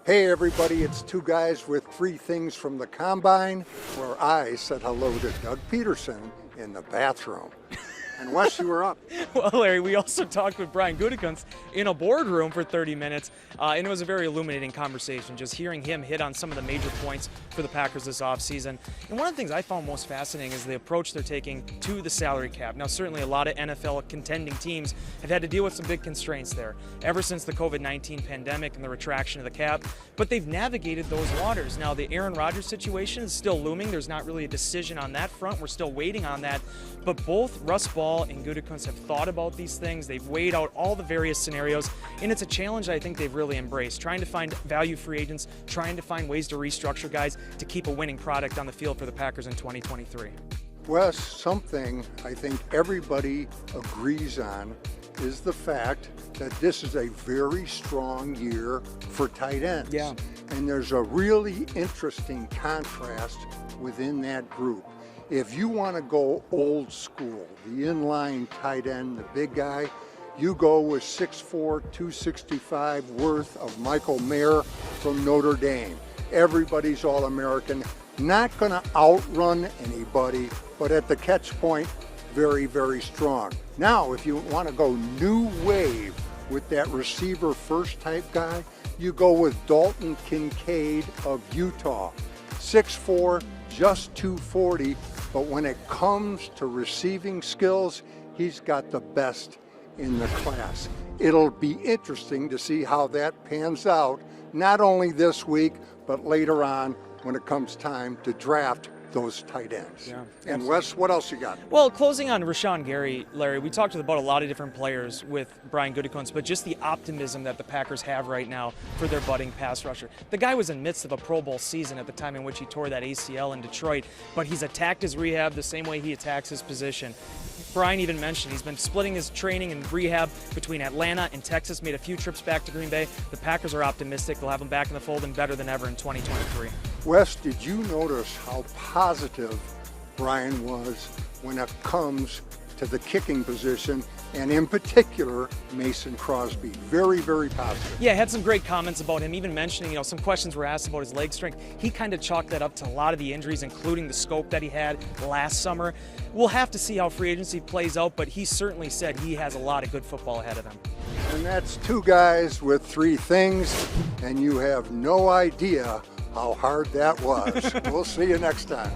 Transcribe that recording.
Hey everybody, it's two guys with three things from the Combine, where I said hello to Doug Peterson in the bathroom. And Wes, you were up. Well, Larry, we also talked with Brian Gutekunst in a boardroom for 30 minutes, and it was a very illuminating conversation, just hearing him hit on some of the major points for the Packers this offseason. And one of the things I found most fascinating is the approach they're taking to the salary cap. Now, certainly a lot of NFL contending teams have had to deal with some big constraints there ever since the COVID-19 pandemic and the retraction of the cap, but they've navigated those waters. Now, the Aaron Rodgers situation is still looming. There's not really a decision on that front. We're still waiting on that, but both Russ Ball and Gutekunst have thought about these things. They've weighed out all the various scenarios, and it's a challenge I think they've really embraced, trying to find value free agents, trying to find ways to restructure guys to keep a winning product on the field for the Packers in 2023. Wes, something I think everybody agrees on is the fact that this is a very strong year for tight ends. Yeah. And there's a really interesting contrast within that group. If you want to go old school, the inline tight end, the big guy, you go with 6'4", 265 worth of Michael Mayer from Notre Dame. Everybody's All-American, not going to outrun anybody, but at the catch point, very, very strong. Now, if you want to go new wave with that receiver first type guy, you go with Dalton Kincaid of Utah. 6'4", just 240, but when it comes to receiving skills, he's got the best in the class. It'll be interesting to see how that pans out, not only this week, but later on when it comes time to draft those tight ends. Yeah, and Wes, what else you got? Well, closing on Rashawn Gary, Larry, we talked about a lot of different players with Brian Gutekunst, but just the optimism that the Packers have right now for their budding pass rusher. The guy was in the midst of a Pro Bowl season at the time in which he tore that ACL in Detroit, but he's attacked his rehab the same way he attacks his position. Brian even mentioned he's been splitting his training and rehab between Atlanta and Texas, made a few trips back to Green Bay. The Packers are optimistic they'll have him back in the fold and better than ever in 2023. Wes, did you notice how positive Brian was when it comes to the kicking position, and in particular, Mason Crosby? Very, very positive. Yeah, had some great comments about him, even mentioning, some questions were asked about his leg strength. He kind of chalked that up to a lot of the injuries, including the scope that he had last summer. We'll have to see how free agency plays out, but he certainly said he has a lot of good football ahead of him. And that's two guys with three things, and you have no idea how hard that was. We'll see you next time.